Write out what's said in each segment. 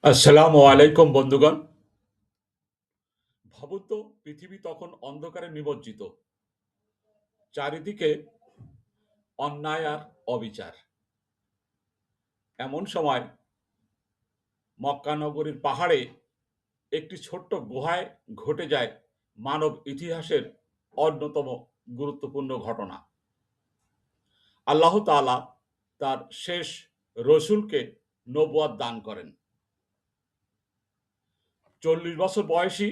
আসসালামু আলাইকুম বন্ধুগণ। ভাবুন তো, পৃথিবী তখন অন্ধকারে নিমজ্জিত। চারিদিকে অন্যায় আর অবিচার। এমন সময় মক্কা নগরীর পাহাড়ে একটি ছোট্ট গুহায় ঘটে যায় মানব ইতিহাসের অন্যতম গুরুত্বপূর্ণ ঘটনা। আল্লাহ তাআলা তার শেষ রসূলকে নবুয়ত দান করেন। ৪০ বছর বয়সী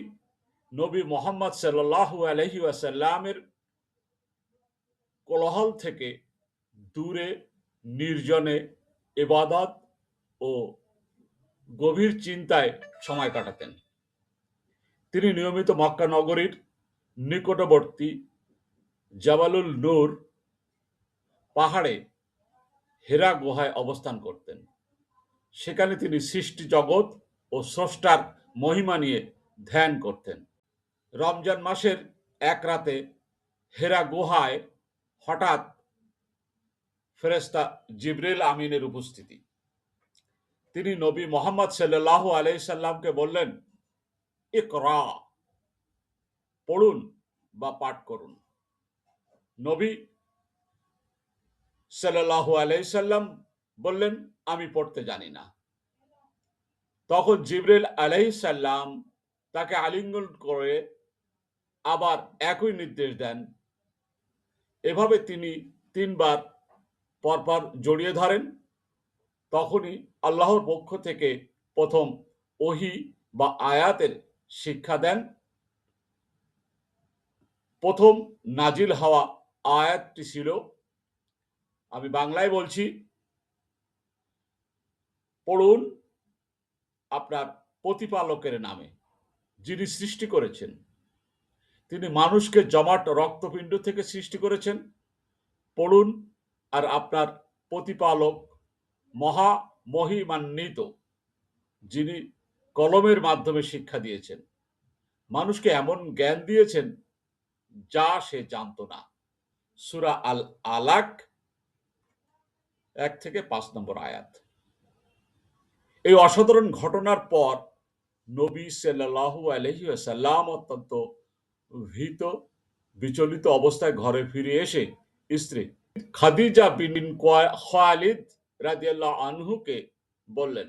নবী মুহাম্মদ সাল্লাল্লাহু আলাইহি ওয়াসাল্লামের কোলাহল থেকে দূরে, নির্জনে ইবাদত ও গভীর চিন্তায় সময় কাটাতেন। তিনি নিয়মিত মক্কা নগরীর নিকটবর্তী জাবালুল নূর পাহাড়ে হেরা গুহায় অবস্থান করতেন। সেখানে তিনি সৃষ্টি জগৎ ও স্রষ্টার মহিমা নিয়ে ধ্যান করতেন। রমজান মাসের এক রাতে হেরা গুহায় হঠাৎ ফেরেশতা জিবরিল আমিনের উপস্থিতি। তিনি নবী মুহাম্মদ সাল্লাল্লাহু আলাইহি সাল্লামকে বললেন, ইকরা, পড়ুন বা পাঠ করুন। নবী সাল্লাল্লাহু আলাইহি সাল্লাম বললেন, আমি পড়তে জানি না। তখন জিবরিল আলাইহিস সালাম তাকে আলিঙ্গন করে আবার একই নির্দেশ দেন। এভাবে তিনি ৩ বার পরপর জড়িয়ে ধরেন। তখনই আল্লাহর পক্ষ থেকে প্রথম ওহী বা আয়াতের শিক্ষা দেন। প্রথম নাজিল হওয়া আয়াতটি ছিল, আমি বাংলায় বলছি, পড়ুন আপনার প্রতিপালকের নামে, যিনি সৃষ্টি করেছেন। তিনি মানুষকে জমাট রক্তপিণ্ড থেকে সৃষ্টি করেছেন। পড়ুন আর আপনার প্রতিপালক মহিমান্বিত, যিনি কলমের মাধ্যমে শিক্ষা দিয়েছেন, মানুষকে এমন জ্ঞান দিয়েছেন যা সে জানত না। সূরা আল আলাক ১ থেকে ৫ নম্বর আয়াত। এই অসাধারণ ঘটনার পর নবী সাল্লাল্লাহু আলাইহি ওয়াসাল্লাম অত্যন্ত ভীত বিচলিত অবস্থায় ঘরে ফিরে এসে স্ত্রী খাদিজা বিন খালিদ রাদিয়াল্লাহু আনহুকে বললেন,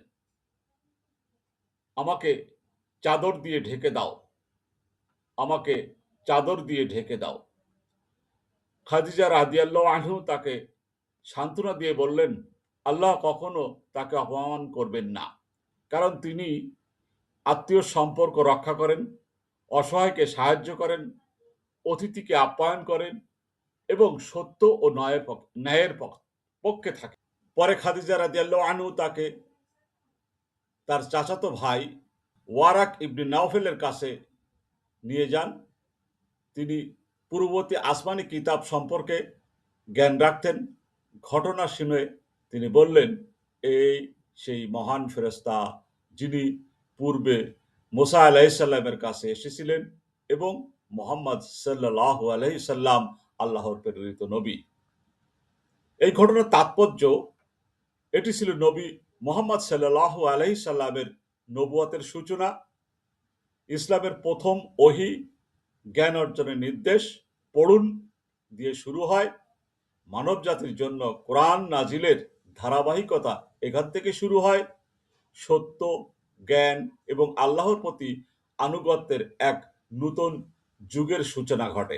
আমাকে চাদর দিয়ে ঢেকে দাও, আমাকে চাদর দিয়ে ঢেকে দাও। খাদিজা রাদিয়াল্লাহু আনহু তাকে সান্ত্বনা দিয়ে বললেন, আল্লাহ কখনো তাকে অপমান করবেন না, কারণ তিনি আত্মীয় সম্পর্ক রক্ষা করেন, অসহায়কে সাহায্য করেন, অতিথিকে আপ্যায়ন করেন এবং সত্য ও ন্যায়ের পক্ষে থাকেন। পরে খাদিজা রাদিয়াল্লাহু আনহু তাকে তার চাচাতো ভাই ওয়ারাক ইবনে নাওফেলের কাছে নিয়ে যান। তিনি পূর্ববর্তী আসমানি কিতাব সম্পর্কে জ্ঞান রাখতেন। ঘটনা শুনে তিনি বললেন, এই সেই মহান ফেরেশতা যিনি পূর্বে মুসা আলাইহিস সালামের কাছে এসেছিলেন এবং মুহাম্মদ সাল্লাল্লাহু আলাইহি সাল্লাম আল্লাহর প্রেরিত নবী। এই ঘটনার তাৎপর্য, এটি ছিল নবী মুহাম্মদ সাল্লাল্লাহু আলাইহি সাল্লামের নবুয়তের সূচনা, ইসলামের প্রথম ওহী, জ্ঞান অর্জনের নির্দেশ। পড়ুন দিয়ে শুরু হয়। মানব জাতির জন্য কোরআন নাজিলের ধারাবাহিকতা এখান থেকে শুরু হয়। সত্য, জ্ঞান এবং আল্লাহর প্রতি আনুগত্যের এক নূতন যুগের সূচনা ঘটে।